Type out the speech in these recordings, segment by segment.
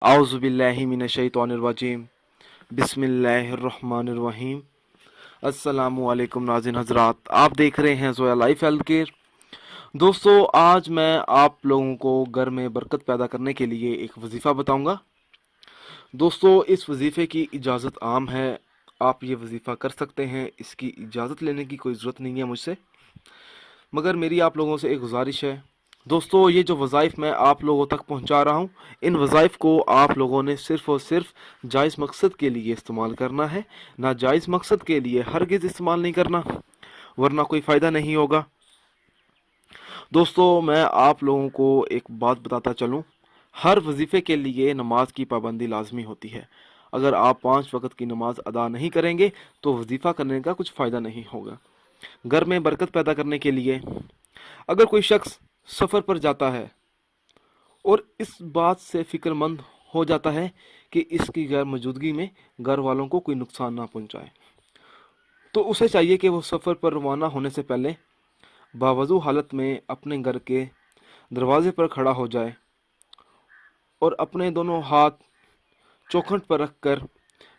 اعوذ باللہ من الشیطان الرجیم بسم اللہ الرحمن الرحیم۔ السلام علیکم ناظرین حضرات، آپ دیکھ رہے ہیں زویا لائف ہیلتھ کیئر۔ دوستو، آج میں آپ لوگوں کو گھر میں برکت پیدا کرنے کے لیے ایک وظیفہ بتاؤں گا۔ دوستو، اس وظیفے کی اجازت عام ہے، آپ یہ وظیفہ کر سکتے ہیں، اس کی اجازت لینے کی کوئی ضرورت نہیں ہے مجھ سے، مگر میری آپ لوگوں سے ایک گزارش ہے۔ دوستو، یہ جو وظائف میں آپ لوگوں تک پہنچا رہا ہوں، ان وظائف کو آپ لوگوں نے صرف اور صرف جائز مقصد کے لیے استعمال کرنا ہے، ناجائز مقصد کے لیے ہرگز استعمال نہیں کرنا، ورنہ کوئی فائدہ نہیں ہوگا۔ دوستو، میں آپ لوگوں کو ایک بات بتاتا چلوں، ہر وظیفے کے لیے نماز کی پابندی لازمی ہوتی ہے۔ اگر آپ 5 وقت کی نماز ادا نہیں کریں گے تو وظیفہ کرنے کا کچھ فائدہ نہیں ہوگا۔ گھر میں برکت پیدا کرنے کے لیے اگر کوئی شخص سفر پر جاتا ہے اور اس بات سے فکر مند ہو جاتا ہے کہ اس کی غیر موجودگی میں گھر والوں کو کوئی نقصان نہ پہنچائے، تو اسے چاہیے کہ وہ سفر پر روانہ ہونے سے پہلے باوضو حالت میں اپنے گھر کے دروازے پر کھڑا ہو جائے اور اپنے دونوں ہاتھ چوکھٹ پر رکھ کر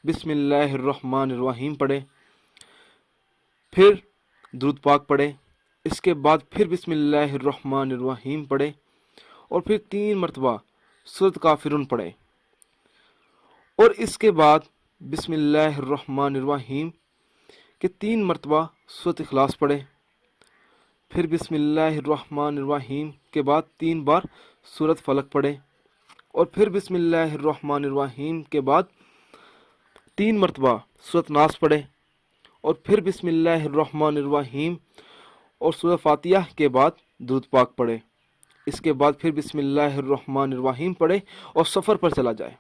بسم اللہ الرحمن الرحیم پڑھے، پھر درود پاک پڑھے، اس کے بعد پھر بسم اللہ الرحمن الرحیم پڑھے، اور پھر 3 مرتبہ سورۃ کافرون پڑھے، اور اس کے بعد بسم اللہ الرحمن الرحیم کے 3 مرتبہ سورۃ اخلاص پڑھے، پھر بسم اللہ الرحمن الرحیم کے بعد 3 بار سورۃ فلق پڑھے، اور پھر بسم اللہ الرحمن الرحیم کے بعد 3 مرتبہ سورۃ ناس پڑھے، اور پھر بسم اللہ الرحمن الرحیم اور سورہ فاتحہ کے بعد درود پاک پڑھے، اس کے بعد پھر بسم اللہ الرحمن الرحیم پڑھے اور سفر پر چلا جائے۔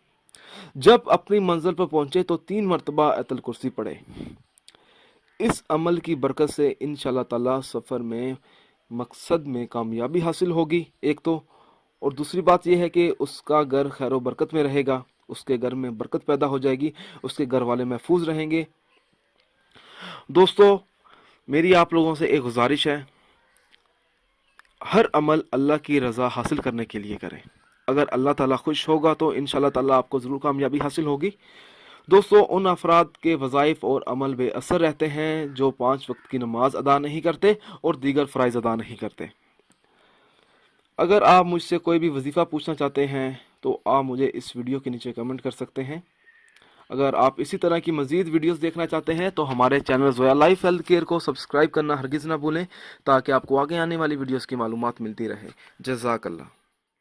جب اپنی منزل پر پہنچے تو 3 مرتبہ آیت الکرسی پڑھے۔ اس عمل کی برکت سے انشاءاللہ تعالی سفر میں مقصد میں کامیابی حاصل ہوگی ایک تو، اور دوسری بات یہ ہے کہ اس کا گھر خیر و برکت میں رہے گا، اس کے گھر میں برکت پیدا ہو جائے گی، اس کے گھر والے محفوظ رہیں گے۔ دوستو، میری آپ لوگوں سے ایک گزارش ہے، ہر عمل اللہ کی رضا حاصل کرنے کے لیے کریں۔ اگر اللہ تعالیٰ خوش ہوگا تو انشاءاللہ تعالیٰ آپ کو ضرور کامیابی حاصل ہوگی۔ دوستو، ان افراد کے وظائف اور عمل بے اثر رہتے ہیں جو 5 وقت کی نماز ادا نہیں کرتے اور دیگر فرائض ادا نہیں کرتے۔ اگر آپ مجھ سے کوئی بھی وظیفہ پوچھنا چاہتے ہیں تو آپ مجھے اس ویڈیو کے نیچے کمنٹ کر سکتے ہیں۔ اگر آپ اسی طرح کی مزید ویڈیوز دیکھنا چاہتے ہیں تو ہمارے channel Zoya life health care کو سبسکرائب کرنا ہرگز نہ بھولیں، تاکہ آپ کو آگے آنے والی ویڈیوز کی معلومات ملتی رہے۔ جزاک اللہ۔